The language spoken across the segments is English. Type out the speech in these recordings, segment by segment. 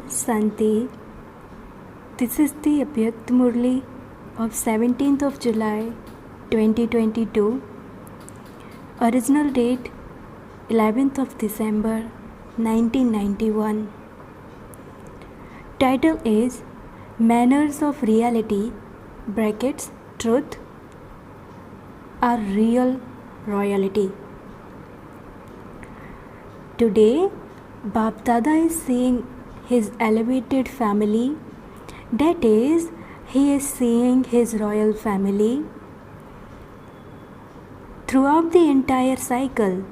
Santi. This is the Abhyakt Murli of 17th of July 2022. Original date 11th of December 1991. Title is Manners of Reality brackets Truth are Real Royalty. Today, Bap Dada is seeing his elevated family, that is, he is seeing his royal family. Throughout the entire cycle,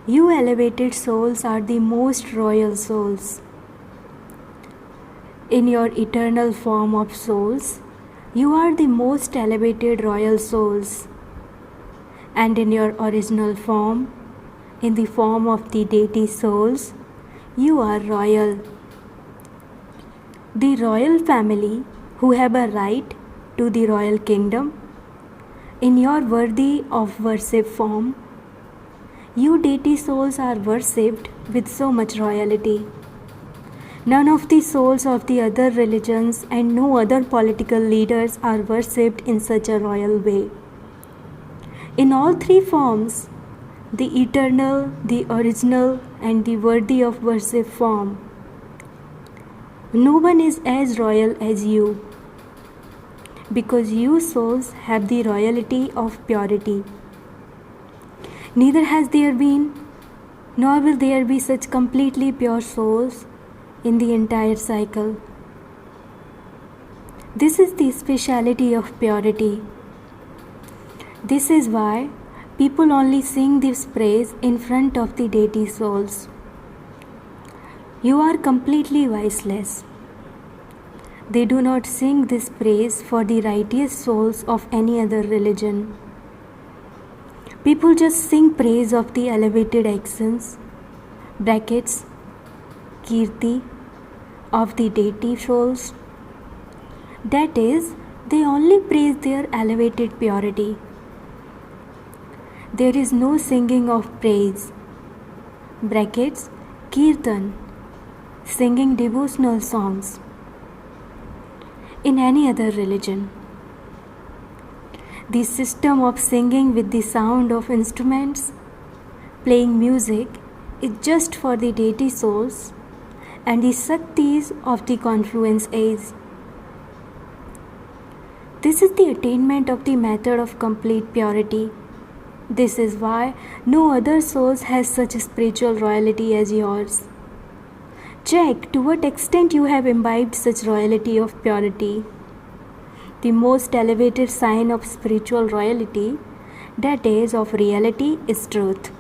you elevated souls are the most royal souls. In your eternal form of souls, you are the most elevated royal souls. And in your original form, in the form of the deity souls, you are royal. The royal family who have a right to the royal kingdom, in your worthy of worship form, you deity souls are worshipped with so much royalty. None of the souls of the other religions and no other political leaders are worshipped in such a royal way. In all three forms, the eternal, the original, and the worthy of worship form, no one is as royal as you, because you souls have the royalty of purity. Neither has there been, nor will there be such completely pure souls in the entire cycle. This is the speciality of purity. This is why people only sing this praise in front of the deity souls. You are completely voiceless. They do not sing this praise for the righteous souls of any other religion. People just sing praise of the elevated actions, brackets, kirti, of the deity souls. That is, they only praise their elevated purity. There is no singing of praise, brackets, kirtan, singing devotional songs, in any other religion. The system of singing with the sound of instruments, playing music, is just for the deity souls and the Shaktis of the confluence age. This is the attainment of the method of complete purity. This is why no other souls has such a spiritual royalty as yours. Check to what extent you have imbibed such royalty of purity. The most elevated sign of spiritual royalty, that is of reality, is truth.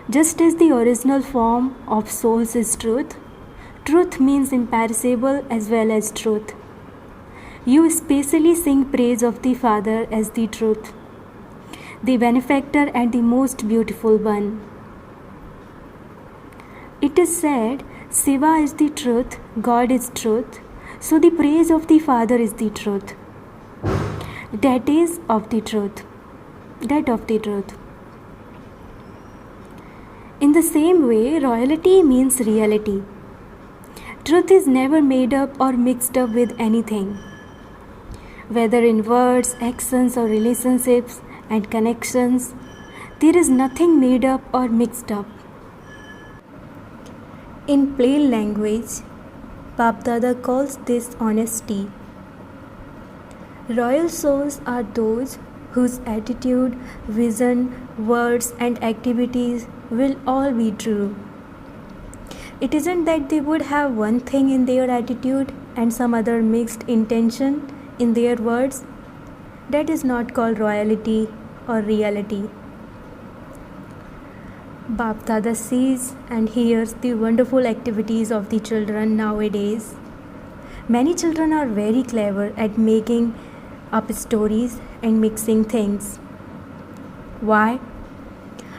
Just as the original form of souls is truth, truth means imperishable as well as truth. You especially sing praise of the Father as the truth, the benefactor and the most beautiful one. It is said, Shiva is the truth, God is truth, so the praise of the Father is the truth. That is of the truth. That of the truth. In the same way, royalty means reality. Truth is never made up or mixed up with anything. Whether in words, actions, or relationships and connections, there is nothing made up or mixed up. In plain language, Bap Dada calls this honesty. Royal souls are those whose attitude, vision, words, and activities will all be true. It isn't that they would have one thing in their attitude and some other mixed intention in their words. That is not called royalty or reality. Bap Dada sees and hears the wonderful activities of the children nowadays. Many children are very clever at making up stories and mixing things. Why?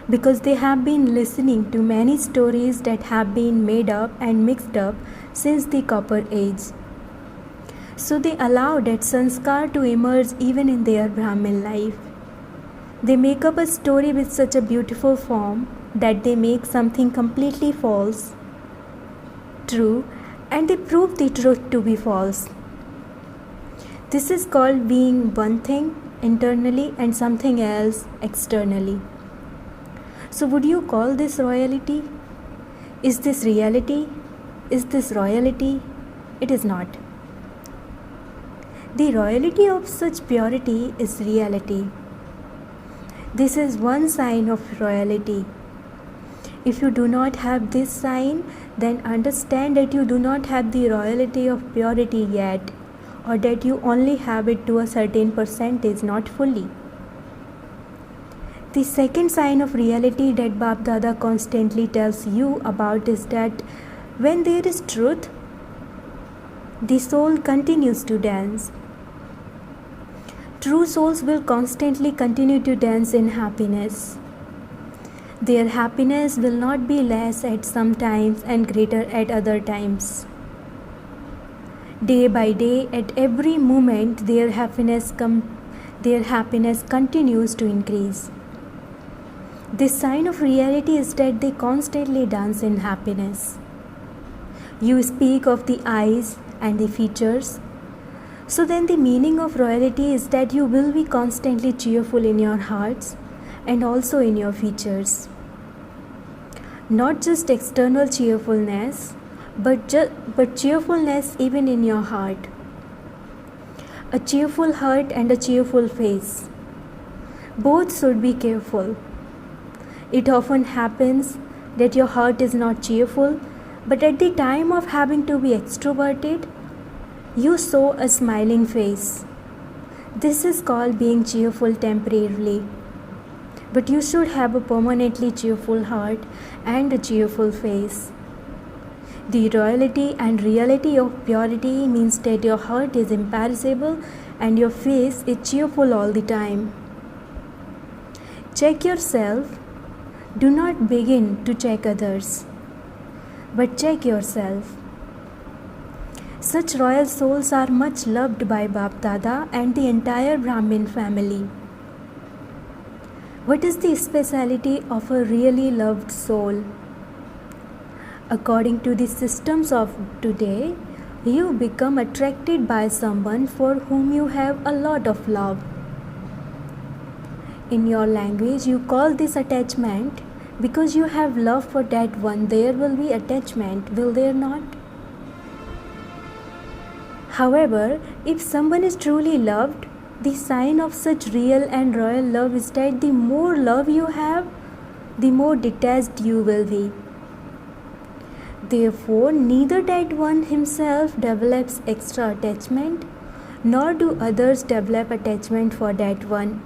Because they have been listening to many stories that have been made up and mixed up since the Copper Age. So they allow that sanskar to emerge even in their Brahmin life. They make up a story with such a beautiful form that they make something completely false true and they prove the truth to be false. This is called being one thing internally and something else externally. So would you call this royalty? Is this reality? Is this royalty? It is not. The royalty of such purity is reality. This is one sign of royalty. If you do not have this sign, then understand that you do not have the royalty of purity yet, or that you only have it to a certain percentage, not fully. The second sign of reality that Bap Dada constantly tells you about is that when there is truth, the soul continues to dance. True souls will constantly continue to dance in happiness. Their happiness will not be less at some times and greater at other times. Day by day, at every moment, their happiness continues to increase. This sign of reality is that they constantly dance in happiness. You speak of the eyes and the features. So then the meaning of royalty is that you will be constantly cheerful in your hearts and also in your features. Not just external cheerfulness, but cheerfulness even in your heart. A cheerful heart and a cheerful face. Both should be careful. It often happens that your heart is not cheerful, but at the time of having to be extroverted, you show a smiling face. This is called being cheerful temporarily. But you should have a permanently cheerful heart and a cheerful face. The royalty and reality of purity means that your heart is imperishable and your face is cheerful all the time. Check yourself. Do not begin to check others, but check yourself. Such royal souls are much loved by Bap Dada and the entire Brahmin family. What is the speciality of a really loved soul? According to the systems of today, you become attracted by someone for whom you have a lot of love. In your language, you call this attachment because you have love for that one. There will be attachment, will there not? However, if someone is truly loved, the sign of such real and royal love is that the more love you have, the more detached you will be. Therefore, neither that one himself develops extra attachment, nor do others develop attachment for that one.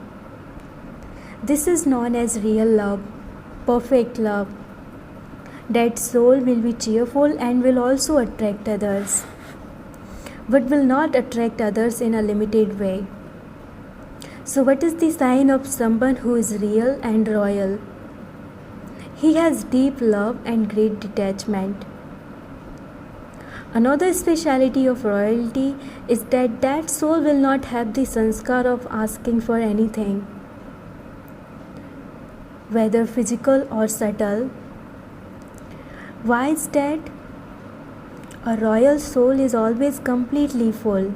This is known as real love, perfect love. That soul will be cheerful and will also attract others, but will not attract others in a limited way. So what is the sign of someone who is real and royal? He has deep love and great detachment. Another speciality of royalty is that that soul will not have the sanskar of asking for anything, whether physical or subtle. Why is that? A royal soul is always completely full.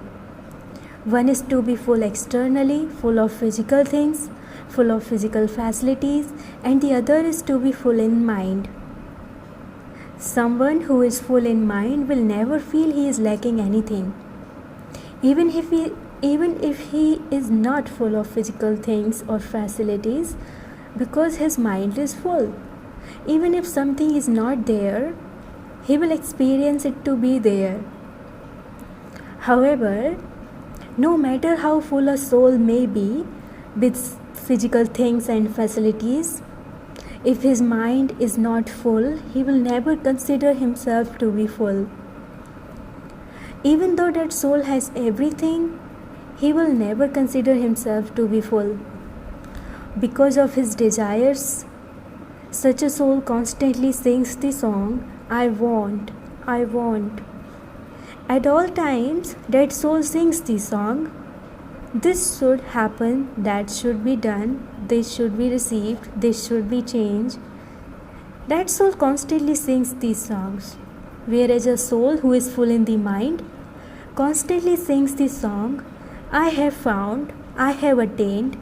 One is to be full externally, full of physical things, full of physical facilities, and the other is to be full in mind. Someone who is full in mind will never feel he is lacking anything. Even if he is not full of physical things or facilities, because his mind is full. Even if something is not there, he will experience it to be there. However, no matter how full a soul may be with physical things and facilities, if his mind is not full, he will never consider himself to be full. Even though that soul has everything, he will never consider himself to be full. Because of his desires, such a soul constantly sings the song, I want, I want. At all times, that soul sings the song, this should happen, that should be done, this should be received, this should be changed. That soul constantly sings these songs. whereas a soul who is full in the mind constantly sings the song, I have found, I have attained.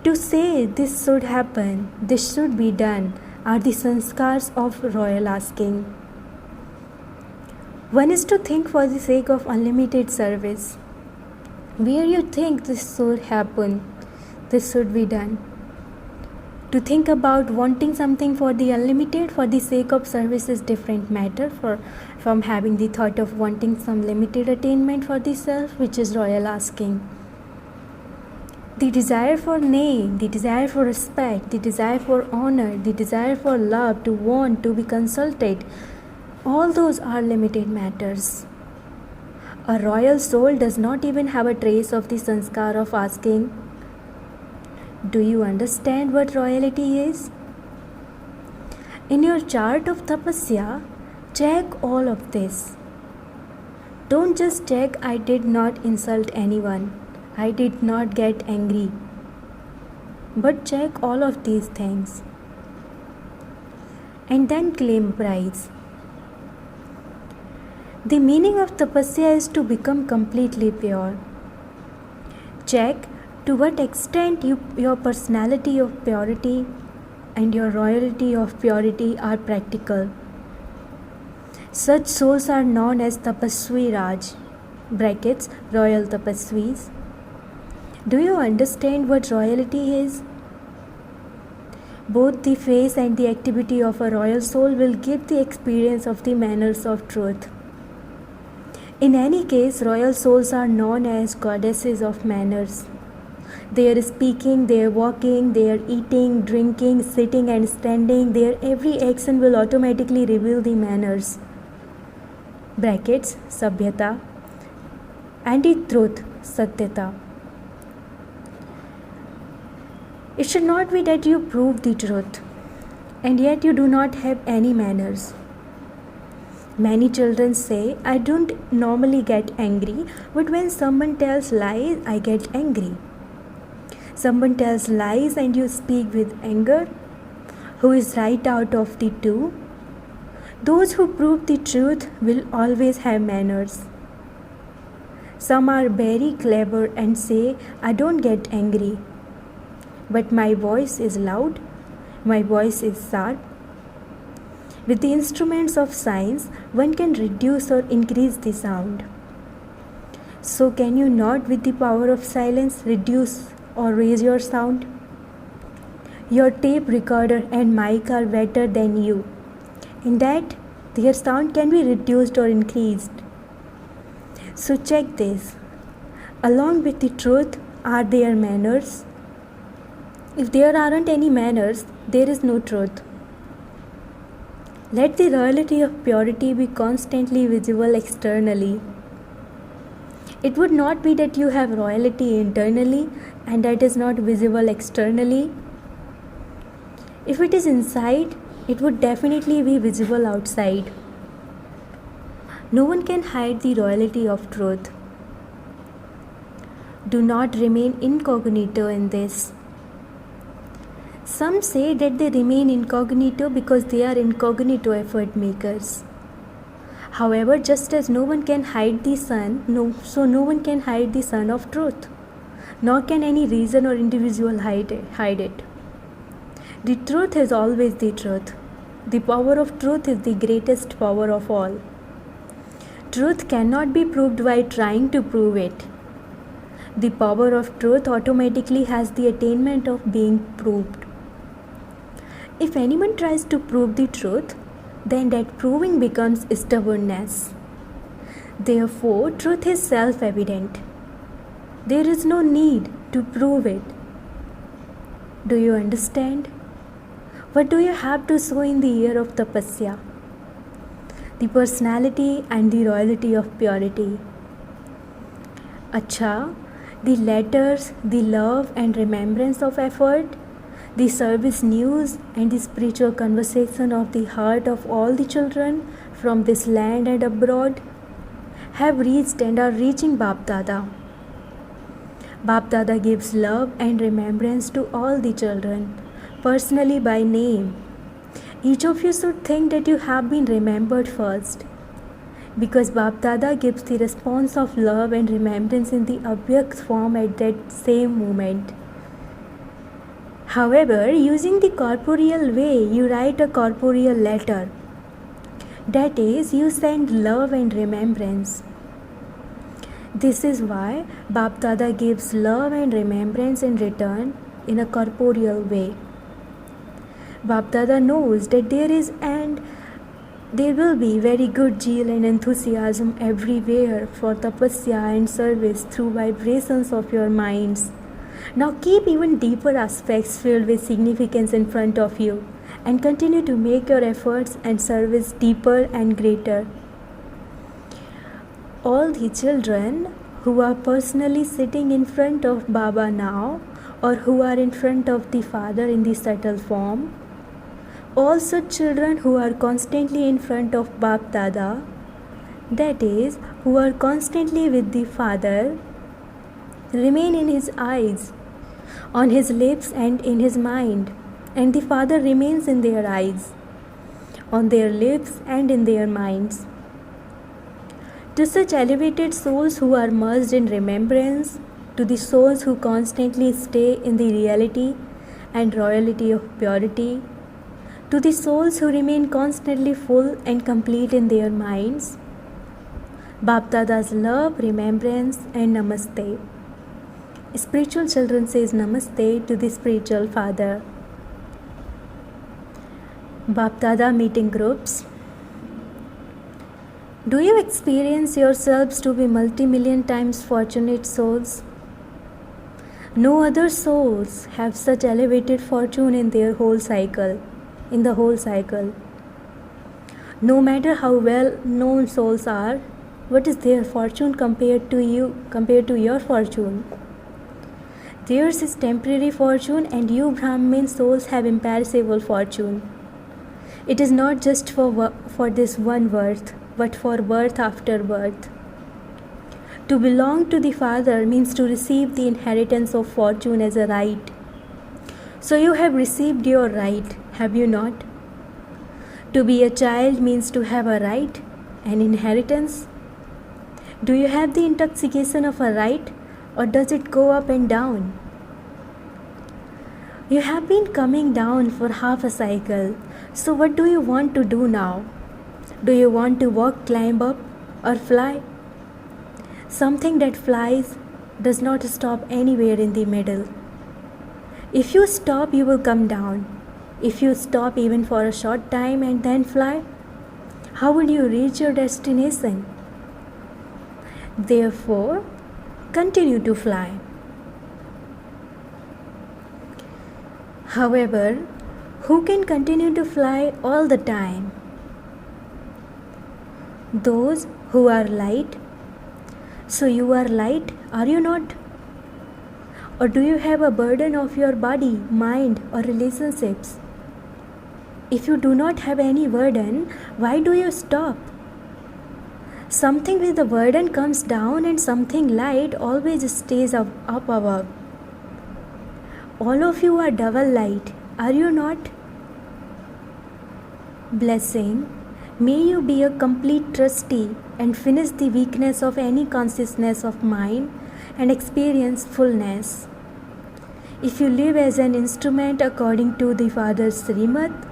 To say this should happen, this should be done, are the sanskars of royal asking. One is to think for the sake of unlimited service, where you think this should happen, this should be done. To think about wanting something for the unlimited for the sake of service is different matter from having the thought of wanting some limited attainment for the self, which is royal asking. The desire for name, the desire for respect, the desire for honor, the desire for love, to want, to be consulted, all those are limited matters. A royal soul does not even have a trace of the sanskar of asking. Do you understand what royalty is? In your chart of tapasya, check all of this. Don't just check I did not insult anyone, I did not get angry, but check all of these things. And then claim prize. The meaning of tapasya is to become completely pure. Check to what extent your personality of purity and your royalty of purity are practical. Such souls are known as tapasvi raj, brackets, royal tapasvis. Do you understand what royalty is? Both the face and the activity of a royal soul will give the experience of the manners of truth. In any case, royal souls are known as goddesses of manners. Their speaking, their walking, their eating, drinking, sitting and standing, their every action will automatically reveal the manners. Brackets, sabhyata, and the truth, satyata. It should not be that you prove the truth, and yet you do not have any manners. Many children say, I don't normally get angry, but when someone tells lies, I get angry. Someone tells lies and you speak with anger. Who is right out of the two? Those who prove the truth will always have manners. Some are very clever and say, I don't get angry, but my voice is loud, my voice is sharp. With the instruments of science, one can reduce or increase the sound. So can you not, with the power of silence, reduce or raise your sound? Your tape recorder and mic are better than you, in that their sound can be reduced or increased. So check this. Along with the truth, are there manners? If there aren't any manners, there is no truth. Let the royalty of purity be constantly visible externally. It would not be that you have royalty internally and that is not visible externally. If it is inside, it would definitely be visible outside. No one can hide the royalty of truth. Do not remain incognito in this. Some say that they remain incognito because they are incognito effort makers. However, just as no one can hide the sun, so no one can hide the sun of truth, nor can any reason or individual hide it. The truth is always the truth. The power of truth is the greatest power of all. Truth cannot be proved by trying to prove it. The power of truth automatically has the attainment of being proved. If anyone tries to prove the truth, then that proving becomes stubbornness. Therefore, truth is self-evident. There is no need to prove it. Do you understand? What do you have to show in the year of tapasya? The personality and the royalty of purity. Acha, the letters, the love and remembrance of effort, the service news and the spiritual conversation of the heart of all the children from this land and abroad have reached and are reaching Bap Dada. Bap Dada gives love and remembrance to all the children, personally by name. Each of you should think that you have been remembered first, because Bap Dada gives the response of love and remembrance in the Abhyakt form at that same moment. However, using the corporeal way, you write a corporeal letter. That is, you send love and remembrance. This is why Bap Dada gives love and remembrance in return in a corporeal way. Bap Dada knows that there will be very good zeal and enthusiasm everywhere for tapasya and service through vibrations of your minds. Now keep even deeper aspects filled with significance in front of you and continue to make your efforts and service deeper and greater. All the children who are personally sitting in front of Baba now, or who are in front of the Father in the subtle form, all such children who are constantly in front of Bap Dada, that is, who are constantly with the Father, remain in his eyes, on his lips and in his mind, and the Father remains in their eyes, on their lips and in their minds. To such elevated souls who are merged in remembrance, to the souls who constantly stay in the reality and royalty of purity, to the souls who remain constantly full and complete in their minds, Bap Dada's love, remembrance and namaste. Spiritual children says namaste to the spiritual father. Bap Dada meeting groups. Do you experience yourselves to be multi-million times fortunate souls? No other souls have such elevated fortune in the whole cycle. No matter how well known souls are, what is their fortune compared to your fortune? Theirs is temporary fortune, and you Brahmin souls have imperishable fortune. It is not just for this one birth, but for birth after birth. To belong to the Father means to receive the inheritance of fortune as a right. So you have received your right, have you not? To be a child means to have a right, an inheritance. Do you have the intoxication of a right, or does it go up and down? You have been coming down for half a cycle, so what do you want to do now? Do you want to walk, climb up, or fly? Something that flies does not stop anywhere in the middle. If you stop, you will come down. If you stop even for a short time and then fly, how will you reach your destination? Therefore, continue to fly. However, who can continue to fly all the time? Those who are light. So you are light, are you not? Or do you have a burden of your body, mind, or relationships? If you do not have any burden, why do you stop? Something with a burden comes down, and something light always stays up above. All of you are double light, are you not? Blessing, may you be a complete trustee and finish the weakness of any consciousness of mind and experience fullness. If you live as an instrument according to the Father's Srimad,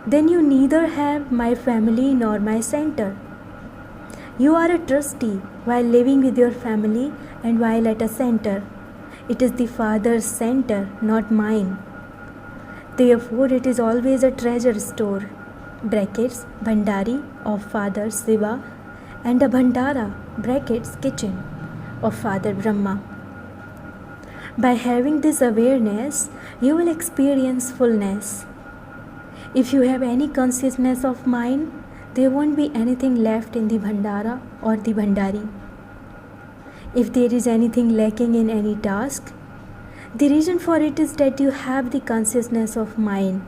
then you neither have my family nor my center. You are a trustee while living with your family and while at a center. It is the Father's center, not mine. Therefore, it is always a treasure store, brackets, Bhandari of Father Shiva, and a Bhandara, brackets, kitchen, of Father Brahma. By having this awareness, you will experience fullness. If you have any consciousness of mind, there won't be anything left in the Bhandara or the Bhandari. If there is anything lacking in any task, the reason for it is that you have the consciousness of mind.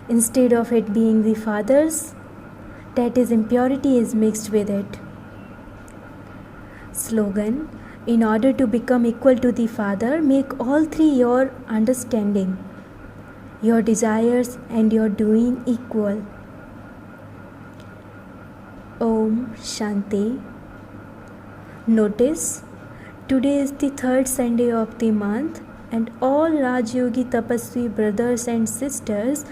Instead of it being the Father's, that is, impurity is mixed with it. Slogan: in order to become equal to the Father, make all three your understanding. your desires and your doing equal. Om Shanti. Notice, today is the third Sunday of the month, and all Rajyogi Tapasvi brothers and sisters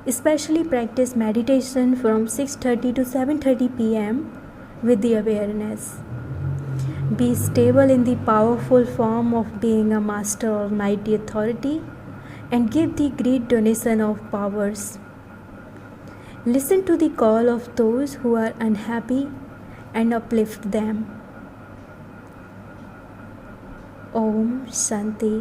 especially practice meditation from 6:30 to 7:30 p.m. with the awareness. Be stable in the powerful form of being a Master Almighty Authority and give the great donation of powers. Listen to the call of those who are unhappy and uplift them. Om Shanti.